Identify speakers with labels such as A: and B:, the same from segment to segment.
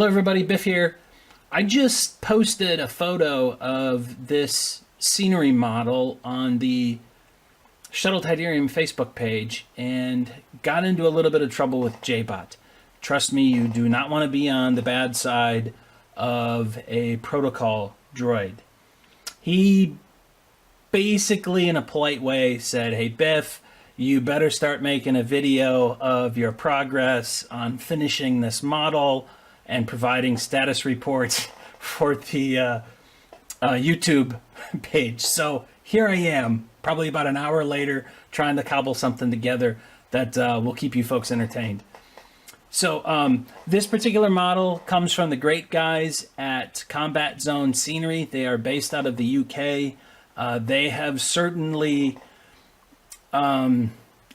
A: Hello everybody, Biff here. I just posted a photo of this scenery model on the Shuttle Tydirium Facebook page and got into a little bit of trouble with JBot. Trust me, you do not want to be on the bad side of a protocol droid. He basically, in a polite way, said, "Hey Biff, you better start making a video of your progress on finishing this model and providing status reports for the YouTube page." So here I am, probably about an hour later, trying to cobble something together that will keep you folks entertained. So this particular model comes from the great guys at Combatzone Scenery. They are based out of the UK. They have certainly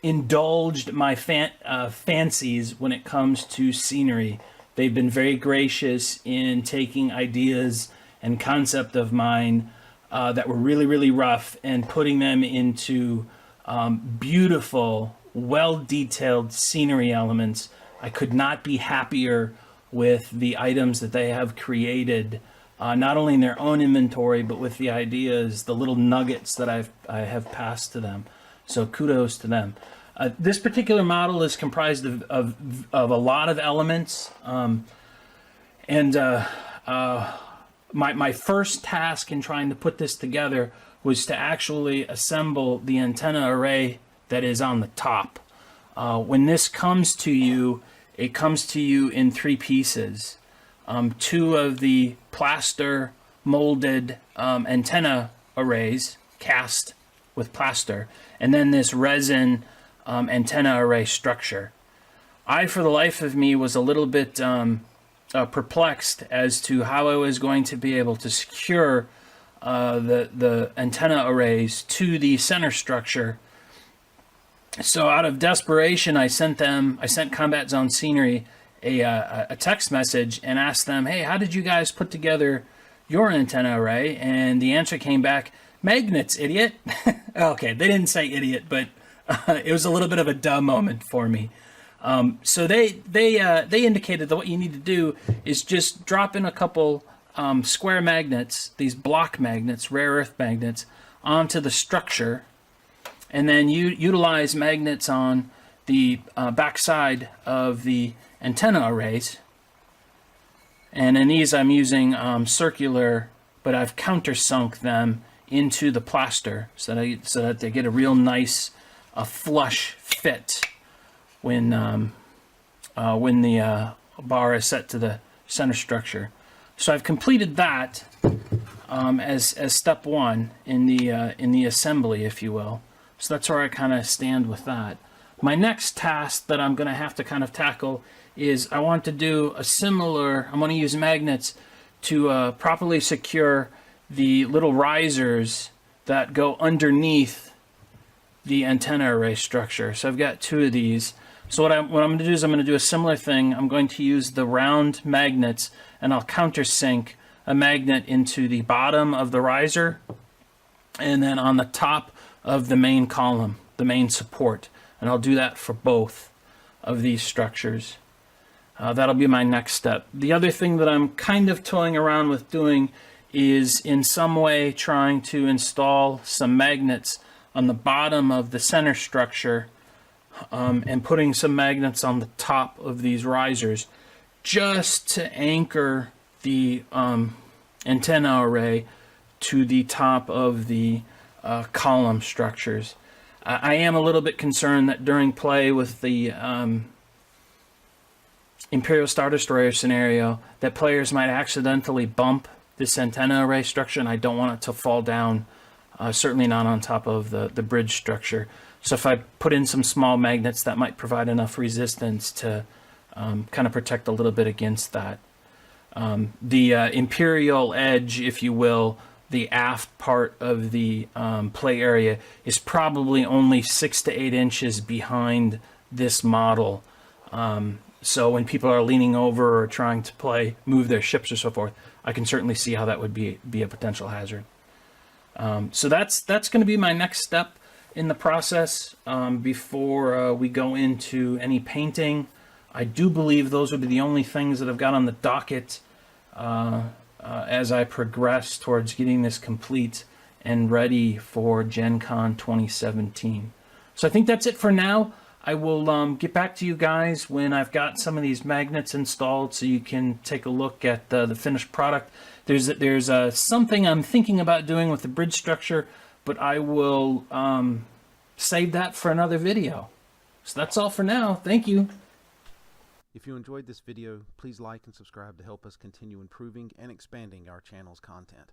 A: indulged my fancies when it comes to scenery. They've been very gracious in taking ideas and concept of mine that were really, really rough and putting them into beautiful, well-detailed scenery elements. I could not be happier with the items that they have created, not only in their own inventory, but with the ideas, the little nuggets that I have passed to them. So kudos to them. This particular model is comprised of a lot of elements. My first task in trying to put this together was to actually assemble the antenna array that is on the top. When this comes to you, it comes to you in three pieces. Two of the plaster molded antenna arrays cast with plaster, and then this resin antenna array structure. I, for the life of me, was a little bit perplexed as to how I was going to be able to secure the antenna arrays to the center structure. So out of desperation, I sent Combatzone Scenery a text message and asked them, "Hey, how did you guys put together your antenna array?" And the answer came back, "Magnets, idiot." Okay, they didn't say idiot, but it was a little bit of a dumb moment for me. So they indicated that what you need to do is just drop in a couple square magnets, these block magnets, rare earth magnets, onto the structure, and then you utilize magnets on the backside of the antenna arrays. And in these I'm using circular, but I've countersunk them into the plaster so that they get a real nice flush fit when the bar is set to the center structure. So I've completed that as step one in the assembly, if you will. So that's where I kind of stand with that. My next task that I'm going to have to kind of tackle is I want to do a similar. I'm going to use magnets to properly secure the little risers that go underneath the antenna array structure. So I've got two of these. So what I'm going to do is I'm going to do a similar thing. I'm going to use the round magnets, and I'll countersink a magnet into the bottom of the riser and then on the top of the main column, the main support. And I'll do that for both of these structures. That'll be my next step. The other thing that I'm kind of toying around with doing is in some way trying to install some magnets on the bottom of the center structure and putting some magnets on the top of these risers just to anchor the antenna array to the top of the column structures. I am a little bit concerned that during play with the Imperial Star Destroyer scenario that players might accidentally bump this antenna array structure, and I don't want it to fall down, certainly not on top of the bridge structure. So if I put in some small magnets, that might provide enough resistance to kind of protect a little bit against that. The Imperial edge, if you will, the aft part of the play area is probably only 6 to 8 inches behind this model. So when people are leaning over or trying to move their ships or so forth, I can certainly see how that would be a potential hazard. So that's going to be my next step in the process before we go into any painting I do believe those would be the only things that I've got on the docket as I progress towards getting this complete and ready for GenCon 2017. So I think that's it for now. I will get back to you guys when I've got some of these magnets installed so you can take a look at the finished product. There's something I'm thinking about doing with the bridge structure, but I will save that for another video. So that's all for now. Thank you.
B: If you enjoyed this video, please like and subscribe to help us continue improving and expanding our channel's content.